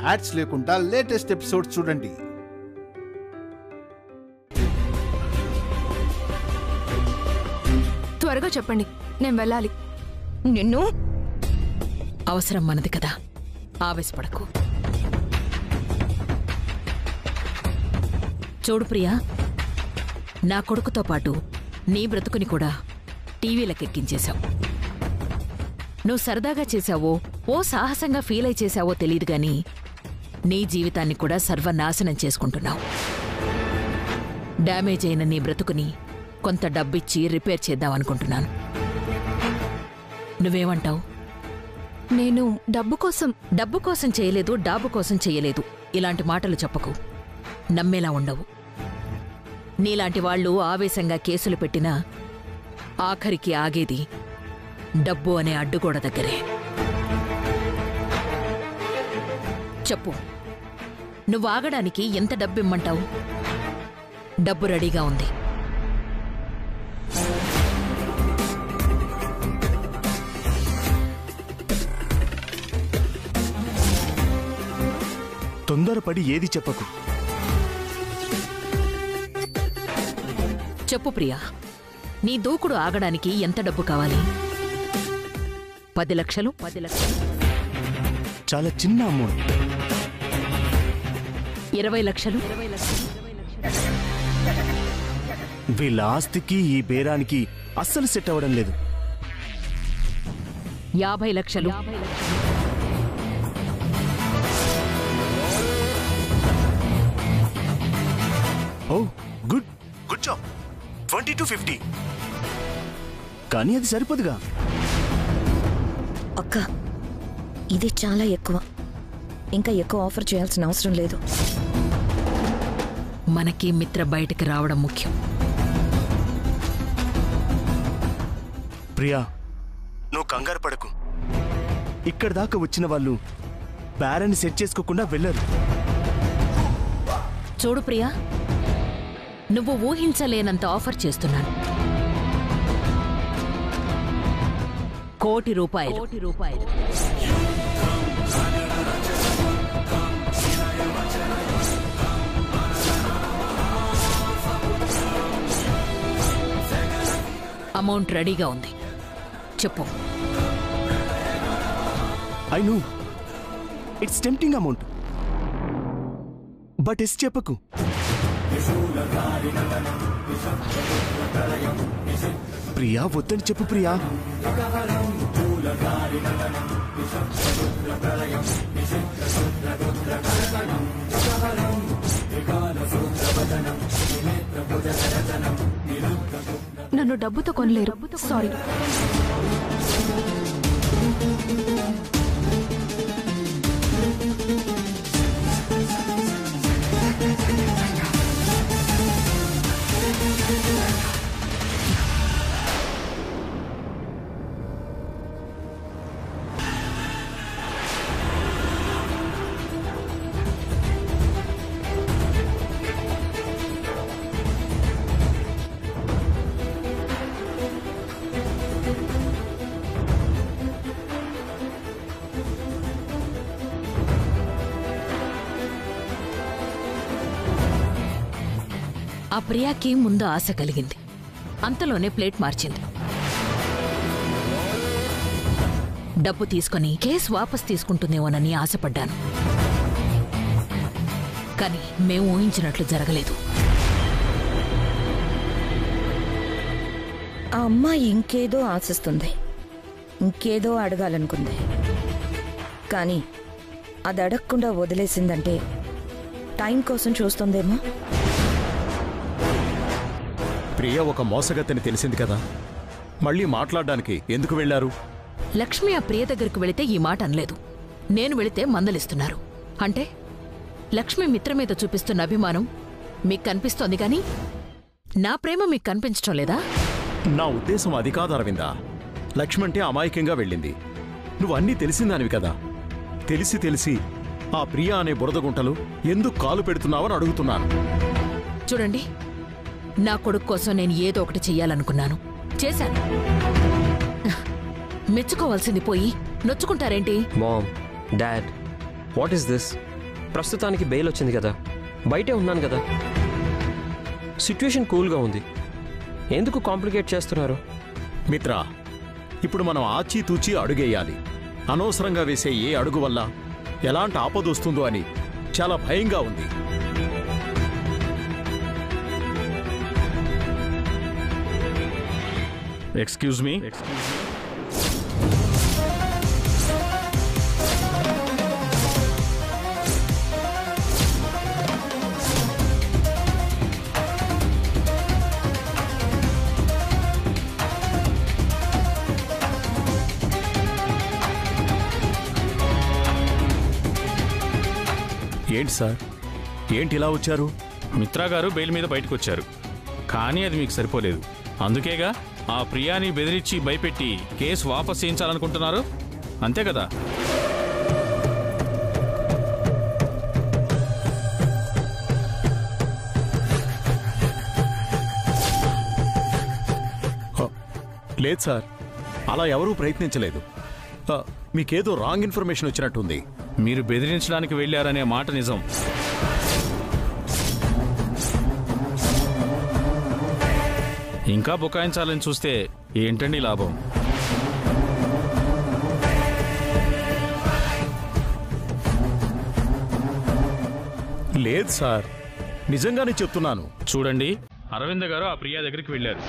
Ads లేకుండా latest episode చూడండి. త్వరగా చెప్పండి, నేను వెళ్ళాలి. నిన్ను అవసరం మనది కదా, ఆవేశపడకు. చూడు ప్రియా, నా కొడుకుతో పాటు నీ బ్రతుకుని కూడా టీవీలకెక్కించేశావు. నువ్వు సరదాగా చేశావో, ఓ సాహసంగా ఫీల్ అయి చేశావో తెలియదు గాని నీ జీవితాన్ని కూడా సర్వనాశనం చేసుకుంటున్నావు. డ్యామేజ్ అయిన నీ బ్రతుకుని కొంత డబ్బిచ్చి రిపేర్ చేద్దామనుకుంటున్నాను. నువ్వేమంటావు? నేను డబ్బు కోసం చేయలేదు, డాబు కోసం చేయలేదు. ఇలాంటి మాటలు చెప్పకు, నమ్మేలా ఉండవు. నీలాంటి వాళ్ళు ఆవేశంగా కేసులు పెట్టినా ఆఖరికి ఆగేది డబ్బు అనే అడ్డుగోడ దగ్గరే. చెప్పు, నువ్వు ఆగడానికి ఎంత డబ్బిమ్మంటావు? డబ్బు రెడీగా ఉంది. తొందరపడి ఏది చెప్పకు. చెప్పు ప్రియా, నీ దూకుడు ఆగడానికి ఎంత డబ్బు కావాలి? 10 లక్షలు? 10 లక్షలు చాలా చిన్న అమౌంట్. 20 లక్షలు? వీళ్ళ ఆస్తికి ఈ బేరానికి అస్సలు సెట్ అవ్వడం లేదు. 50 లక్షలు? ఓ గుడ్ గుడ్ జాబ్. 20 to 50. కానీ అది సరిపోదుగా. అక్క, ఇది చాలా ఎక్కువ. ఇంకా ఎక్కువ ఆఫర్ చేయాల్సిన అవసరం లేదు. మనకి మిత్ర బయటికి రావడం ముఖ్యం. ప్రియా, నువ్వు కంగారు పడకు. ఇక్కడ దాకా వచ్చిన వాళ్ళు బేరాన్ని సెట్ చేసుకోకుండా వెళ్ళరు. చూడు ప్రియా, నువ్వు ఊహించలేనంత ఆఫర్ చేస్తున్నాను. ₹1 కోటి. అమౌంట్ రెడీగా ఉంది. చెప్పు. I know it's tempting amount, but yes చెప్పకు. ప్రియా, వద్దని చెప్పు ప్రియా. నన్ను డబ్బుతో కొనలేరు. సారీ. ఆ ప్రియాకి ముందు ఆశ కలిగింది, అంతలోనే ప్లేట్ మార్చింది. డబ్బు తీసుకుని కేసు వాపస్ తీసుకుంటుందేమోనని ఆశపడ్డాను. కానీ మేము ఊహించినట్లు జరగలేదు. ఆ అమ్మాయి ఇంకేదో ఆశిస్తుంది, ఇంకేదో అడగాలనుకుంది. కానీ అది అడగకుండా వదిలేసిందంటే టైం కోసం చూస్తుందేమో. ప్రియ ఒక మోసగత్తని తెలిసింది కదా, మళ్ళీ మాట్లాడడానికి ఎందుకు వెళ్లారు? లక్ష్మి ఆ ప్రియ దగ్గరకు వెళితే ఈ మాట అనలేదు. నేను వెళితే మందలిస్తున్నారు. అంటే లక్ష్మి మిత్ర మీద చూపిస్తున్న అభిమానం మీకు కనిపిస్తోంది కానీ నా ప్రేమ మీకు కనిపించడం లేదా? నా ఉద్దేశం అది కాదు అరవిందా. లక్ష్మంటే అమాయకంగా వెళ్ళింది. నువ్వు అన్నీ తెలిసిందానివి కదా. తెలిసి తెలిసి ఆ ప్రియ అనే బురదగుంటలు ఎందుకు కాలు పెడుతున్నావని అడుగుతున్నాను. చూడండి, నా కొడుకు కోసం నేను ఏదో ఒకటి చెయ్యాలనుకున్నాను, చేశాను. మెచ్చుకోవాల్సింది పోయి నొచ్చుకుంటారేంటి? Mom, dad, what is this? ప్రస్తుతానికి బెయిల్ వచ్చింది కదా, బయటే ఉన్నాను కదా. సిట్యుయేషన్ కూల్గా ఉంది, ఎందుకు కాంప్లికేట్ చేస్తున్నారు? మిత్ర, ఇప్పుడు మనం ఆచితూచి అడుగేయాలి. అనవసరంగా వేసే ఏ అడుగు వల్ల ఎలాంటి ఆపద వస్తుందో అని చాలా భయంగా ఉంది. Excuse me. ఏంటి సార్, ఏంటి ఇలా వచ్చారు? మిత్రా గారు బెయిల్ మీద బయటకు వచ్చారు, కానీ అది మీకు సరిపోలేదు. అందుకేగా ఆ ప్రియాని బెదిరించి భయపెట్టి కేసు వాపస్ చేయించాలనుకుంటున్నారు, అంతే కదా? లేదు సార్, అలా ఎవరూ ప్రయత్నించలేదు. మీకేదో రాంగ్ ఇన్ఫర్మేషన్ వచ్చినట్టుంది. మీరు బెదిరించడానికి వెళ్ళారనే మాట నిజం. ఇంకా బుకాయించాలని చూస్తే ఏంటండి లాభం? లేదు సార్, నిజంగానే చెప్తున్నాను. చూడండి, అరవింద్ గారు ఆ ప్రియా దగ్గరికి వెళ్ళారు.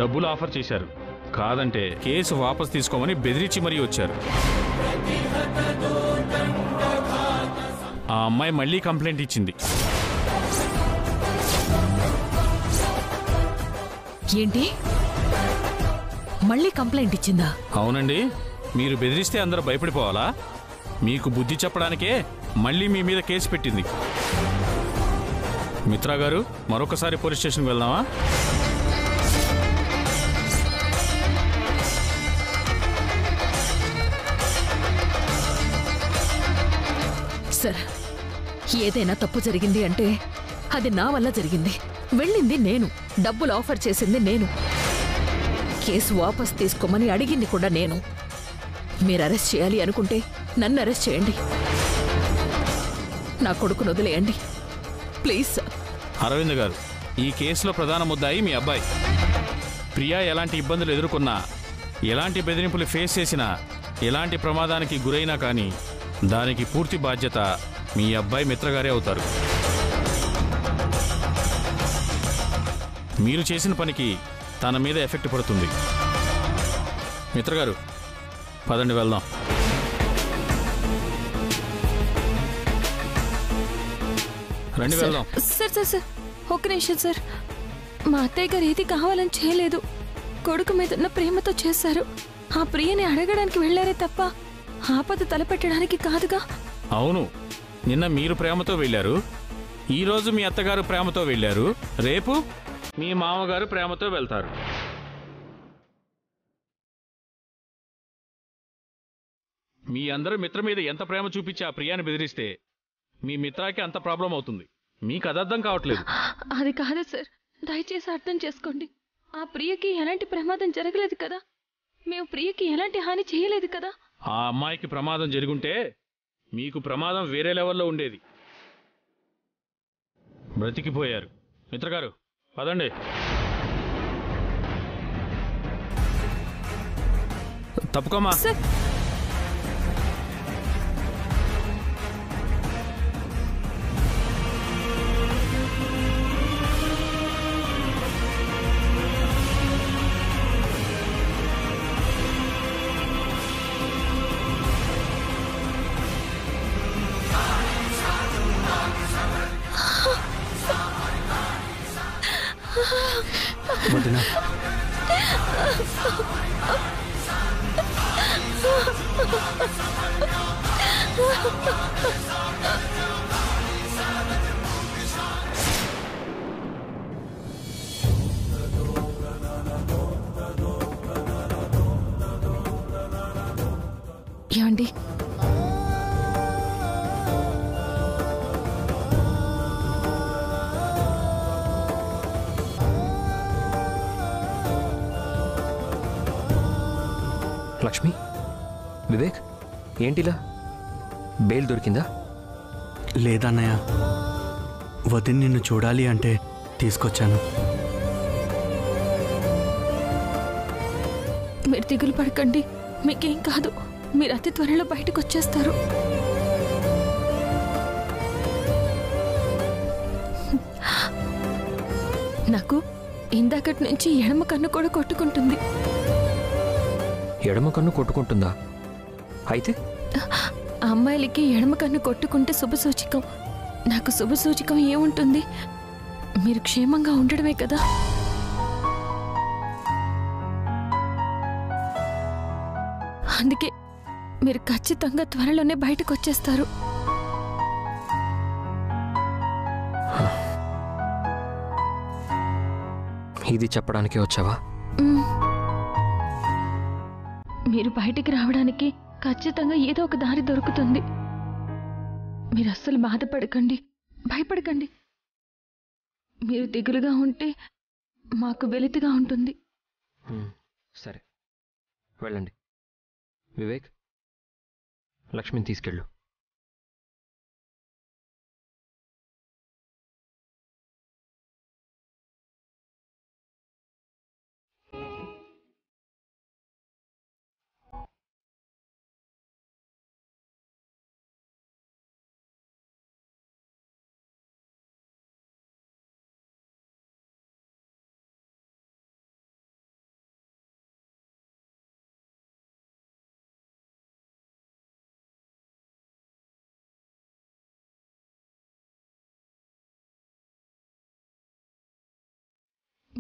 డబ్బులు ఆఫర్ చేశారు, కాదంటే కేసు వాపస్ తీసుకోమని బెదిరించి మరీ వచ్చారు. ఆ అమ్మాయి మళ్ళీ కంప్లైంట్ ఇచ్చింది. ఏంటి, మళ్ళీ కంప్లైంట్ ఇచ్చిందా? అవునండి, మీరు బెదిరిస్తే అందరూ భయపడిపోవాలా? మీకు బుద్ధి చెప్పడానికే మళ్ళీ మీ మీద కేసు పెట్టింది. మిత్రా గారు, మరొకసారి పోలీస్ స్టేషన్కి వెళ్దామా? సార్, ఏదైనా తప్పు జరిగింది అంటే అది నా వల్ల జరిగింది. వెళ్ళింది నేను, డబ్బులు ఆఫర్ చేసింది నేను, కేసు వాపస్ తీసుకోమని అడిగింది కూడా నేను. మీరు అరెస్ట్ చేయాలి అనుకుంటే నన్ను అరెస్ట్ చేయండి, నా కొడుకును వదిలేయండి ప్లీజ్ సార్. అరవింద్ గారు, ఈ కేసులో ప్రధాన ముద్దాయి మీ అబ్బాయి. ప్రియా ఎలాంటి ఇబ్బందులు ఎదుర్కొన్నా, ఎలాంటి బెదిరింపులు ఫేస్ చేసినా, ఎలాంటి ప్రమాదానికి గురైనా కానీ దానికి పూర్తి బాధ్యత మీ అబ్బాయి మిత్రగారే అవుతారు. మీరు చేసిన పనికి తన మీద ఎఫెక్ట్ పడుతుంది. మిత్రగారు, పదండి వెళ్దాం. రండి వెళ్దాం. సార్ సార్ సార్, ఒక్క నిమిషం సార్. మా అత్తయ్య గారు ఏది కావాలని చేయలేదు, కొడుకు మీద ఉన్న ప్రేమతో చేశారు. ఆ ప్రియని అడగడానికి వెళ్లారే తప్ప ఆపద తలపెట్టడానికి కాదుగా. అవును, నిన్న మీరు ప్రేమతో వెళ్ళారు, ఈరోజు మీ అత్తగారు ప్రేమతో వెళ్ళారు, రేపు మీ మామగారు ప్రేమతో వెళ్తారు. మీ అందరూ మిత్ర మీద ఎంత ప్రేమ చూపించి ఆ ప్రియాని బెదిరిస్తే మీ మిత్రాకి అంత ప్రాబ్లం అవుతుంది. మీకు అది అర్థం కావట్లేదు. అది కాదు సార్, దయచేసి అర్థం చేసుకోండి. ఆ ప్రియకి ఎలాంటి ప్రమాదం జరగలేదు కదా, మేము ప్రియకి ఎలాంటి హాని చేయలేదు కదా. ఆ అమ్మాయికి ప్రమాదం జరుగుంటే మీకు ప్రమాదం వేరే లెవెల్లో ఉండేది. బ్రతికిపోయారు. మిత్రగారు, పదండి. తప్పుకోమా. వదినా, ఏమండి, లక్ష్మి, వివేక్, ఏంటిలా? బెయిల్ దొరికిందా? లేదన్నయ్య, వదిన నిన్ను చూడాలి అంటే తీసుకొచ్చాను. మీరు దిగులు పడకండి, మీకేం కాదు. మీరు అతి త్వరలో బయటకు వచ్చేస్తారు. నాకు ఇందాకటి నుంచి ఎడమ కన్ను కూడా కొట్టుకుంటుంది. ఎడమ కన్ను కొట్టుకుంటుందా? అయితే అమ్మాయిలకి ఎడమ కన్ను కొట్టుకుంటే శుభసూచికం. నాకు శుభసూచికం ఏముంటుంది? మీరు క్షేమంగా ఉండడమే కదా. అందుకే మీరు ఖచ్చితంగా త్వరలోనే బయటకు వచ్చేస్తారు. ఇది చెప్పడానికి వచ్చావా? మీరు బయటికి రావడానికి ఖచ్చితంగా ఏదో ఒక దారి దొరుకుతుంది. మీరు అస్సలు బాధపడకండి, భయపడకండి. మీరు దిగులుగా ఉంటే మాకు వెలితిగా ఉంటుంది. సరే, వెళ్ళండి. వివేక్, లక్ష్మిని తీసుకెళ్ళు.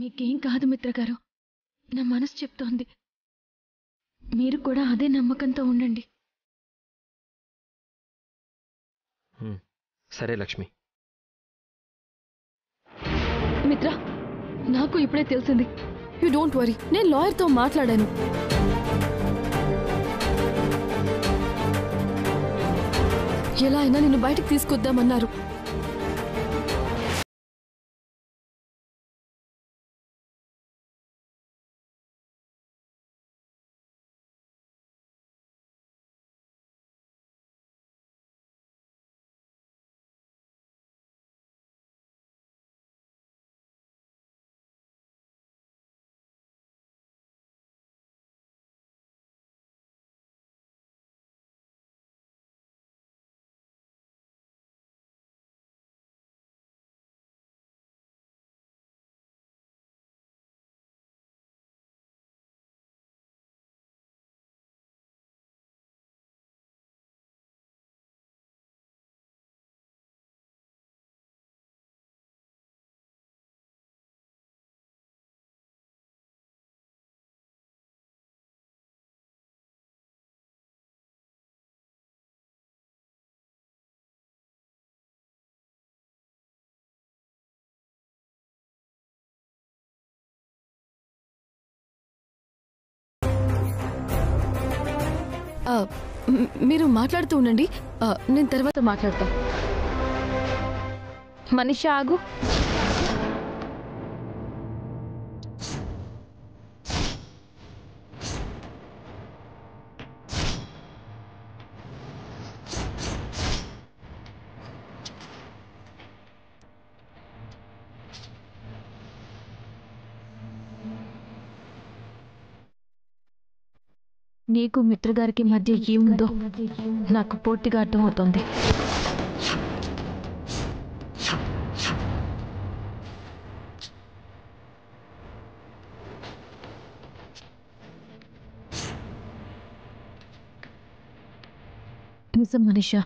మీకేం కాదు మిత్రగారు, నా మనసు చెప్తోంది. మీరు కూడా అదే నమ్మకంతో ఉండండి. సరే లక్ష్మి. మిత్ర, నాకు ఇప్పుడే తెలిసింది. యూ డోంట్ వరీ, నేను లాయర్తో మాట్లాడాను. ఎలా అయినా నిన్ను బయటకు తీసుకొద్దామన్నారు. మీరు మాట్లాడుతూ ఉండండి, నేను తర్వాత మాట్లాడతా. మనిషి ఆగు. నీకు మిత్రగారికి మధ్య ఏముందో నాకు పూర్తిగా అర్థమవుతోంది. నిజం మనిషా,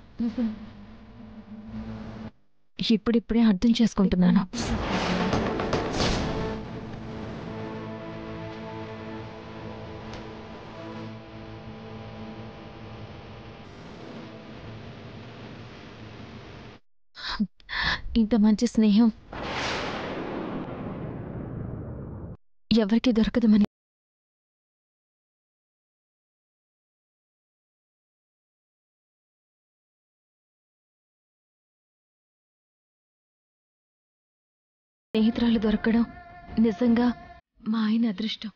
ఇప్పుడిప్పుడే అర్థం చేసుకుంటున్నాను. ఇంత మంచి స్నేహం ఎవరికి దొరకదు. స్నేహితురాలు దొరకడం నిజంగా మా ఆయన అదృష్టం.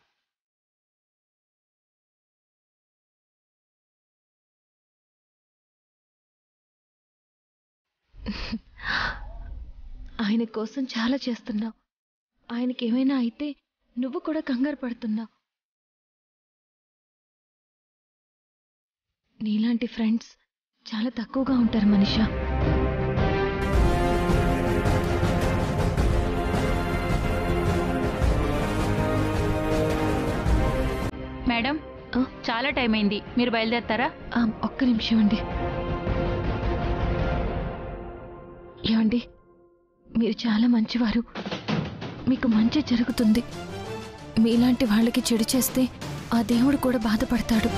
ఆయన కోసం చాలా చేస్తున్నావు. ఆయనకి ఏమైనా అయితే నువ్వు కూడా కంగారు పడుతున్నావు. నీలాంటి ఫ్రెండ్స్ చాలా తక్కువగా ఉంటారు మనిషా. మేడం, చాలా టైం అయింది, మీరు బయలుదేరతారా? ఒక్క నిమిషం అండి. ఏమండి, మీరు చాలా మంచివారు. మీకు మంచి జరుగుతుంది. మీలాంటి వాళ్ళకి చెడు చేస్తే ఆ దేవుడు కూడా బాధపడతాడు.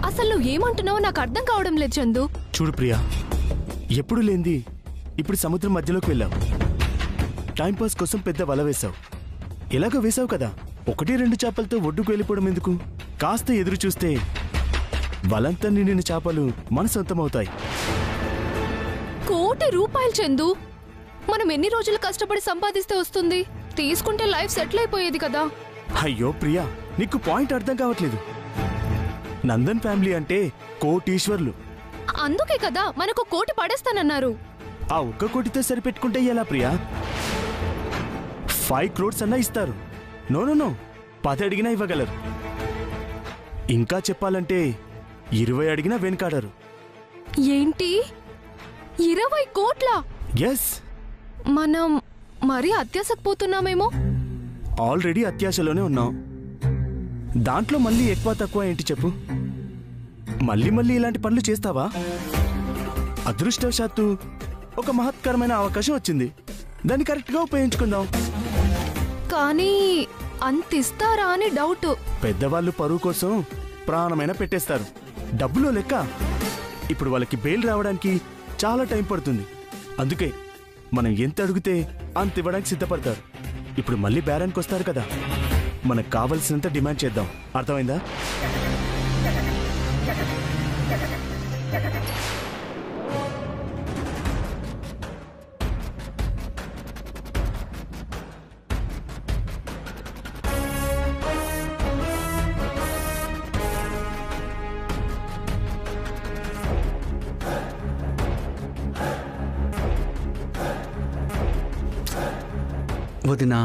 అసలు నువ్వు ఏమంటున్నావో నాకు అర్థం కావడం లేదు చందు. చూడు ప్రియా, ఎప్పుడు లేంది ఇప్పుడు సముద్రం మధ్యలోకి వెళ్ళావు. టైంపాస్ కోసం పెద్ద వల వేశావు. ఎలాగో వేశావు కదా, 1-2 చేపలతో ఒడ్డుకు వెళ్ళిపోవడం ఎందుకు? కాస్త ఎదురు చూస్తే వలంతా నిండిన చేపలు మన సొంతమవుతాయి. ₹1,00,00,000 చందు, మనం ఎన్ని రోజులు కష్టపడి సంపాదిస్తే వస్తుంది? తీసుకుంటే లైఫ్ సెటిల్ అయిపోయేది కదా. అయ్యో ప్రియా, నీకు పాయింట్ అర్థం కావట్లేదు. నందన్ ఫ్యామిలీ అంటే కోటీశ్వర్లు. అందుకే కదా మనకు 1,00,00,000 పడేస్తానన్నారు. ఆ 1 కోటితో సరిపెట్టుకుంటే ఎలా ప్రియా? 5 crores అన్నా ఇస్తారు. నో 10 అడిగినా ఇవ్వగలరు. ఇంకా చెప్పాలంటే 20 అడిగినా వెనుకాడరు. ఏంటి, 20 కోట్ల? ఎస్. మనం మరీ అత్యాసపోతున్నామేమో. ఆల్రెడీ అత్యాశలోనే ఉన్నాం. దాంట్లో మళ్ళీ ఎక్కువ తక్కువ ఏంటి చెప్పు? మళ్ళీ ఇలాంటి పనులు చేస్తావా? అదృష్టవశాత్తు ఒక మహత్కరమైన అవకాశం వచ్చింది. దాన్ని కరెక్ట్గా ఉపయోగించుకుందాం. కానీ అంతిస్తారా అని డౌట్. పెద్దవాళ్ళు పరువు కోసం ప్రాణమైనా పెట్టేస్తారు. డబ్బులో లెక్క. ఇప్పుడు వాళ్ళకి బెయిల్ రావడానికి చాలా టైం పడుతుంది. అందుకే మనం ఎంత అడిగితే అంత ఇవ్వడానికి సిద్ధపడతారు. ఇప్పుడు మళ్ళీ బేరానికి వస్తారు కదా, మనకు కావలసినంత డిమాండ్ చేద్దాం. అర్థమైందా? వదినా,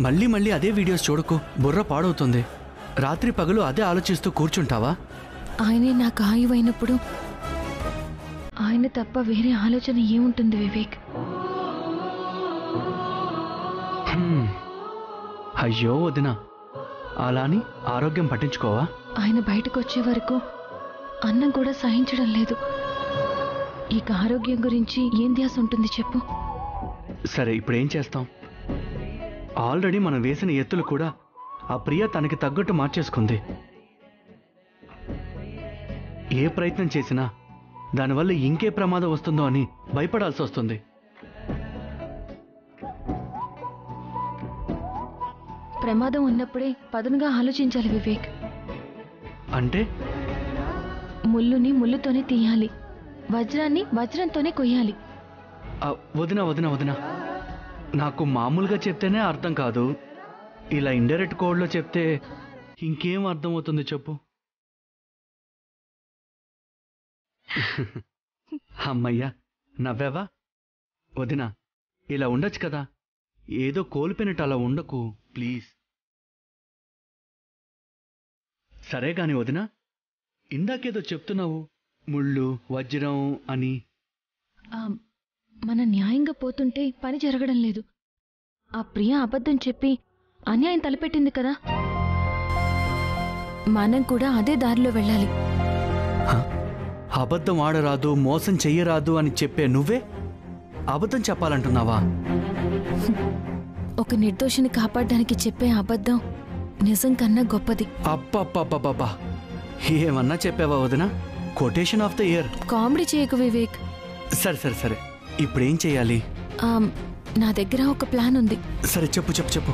మళ్ళీ అదే వీడియోస్ చూడకు, బుర్ర పాడవుతుంది. రాత్రి పగలు అదే ఆలోచిస్తూ కూర్చుంటావా? ఆయనే నాకు ఆయువైనప్పుడు ఆయన తప్ప వేరే ఆలోచన ఏముంటుంది వివేక్? అయ్యో వదినా, అలాని ఆరోగ్యం పట్టించుకోవా? ఆయన బయటకు వచ్చే వరకు అన్నం కూడా సహించడం లేదు. ఇక ఆరోగ్యం గురించి ఏం ధ్యాస ఉంటుంది చెప్పు? సరే, ఇప్పుడేం చేస్తాం? ఆల్రెడీ మనం వేసిన ఎత్తులు కూడా ఆ ప్రియ తనకి తగ్గట్టు మార్చేసుకుంది. ఏ ప్రయత్నం చేసినా దానివల్ల ఇంకే ప్రమాదం వస్తుందో అని భయపడాల్సి వస్తుంది. ప్రమాదం ఉన్నప్పుడే పదునుగా ఆలోచించాలి వివేక్. అంటే ముల్లుని ముల్లుతోనే తీయాలి, వజ్రాన్ని వజ్రంతోనే కొయ్యాలి. వదినా, నాకు మామూలుగా చెప్తేనే అర్థం కాదు. ఇలా ఇండైరెక్ట్ కోడ్లో చెప్తే ఇంకేం అర్థమవుతుంది చెప్పు? అమ్మయ్యా, నవ్వావా? వదినా, ఇలా ఉండొచ్చు కదా, ఏదో కోల్పోయినట్టు అలా ఉండకు ప్లీజ్. సరే గాని వదినా, ఇందాకేదో చెప్తున్నావు, ముళ్ళు వజ్రం అని. మన న్యాయంగా పోతుంటే పని జరగడం లేదు. ఆ ప్రియ అబద్ధం చెప్పి అన్యాయం తలపెట్టింది కదా, మనం కూడా అదే దారిలో వెళ్ళాలి. అబద్ధం ఆడరాదు, మోసం చెయ్యరాదు అని చెప్పే నువ్వే అబద్ధం చెప్పాలంటున్నావా? ఒక నిర్దోషిని కాపాడడానికి చెప్పే అబద్ధం నిజం కన్నా గొప్పది. అబ్బబ్బబ్బబ్బా, ఏమన్నా చెప్పావా వదిన? Quotation of the year. Comedy చేయకు వివేక్. సరే సరే సరే, ఇప్పుడేం చెయ్యాలి? నా దగ్గర ఒక ప్లాన్ ఉంది. సరే చెప్పు చెప్పు చెప్పు.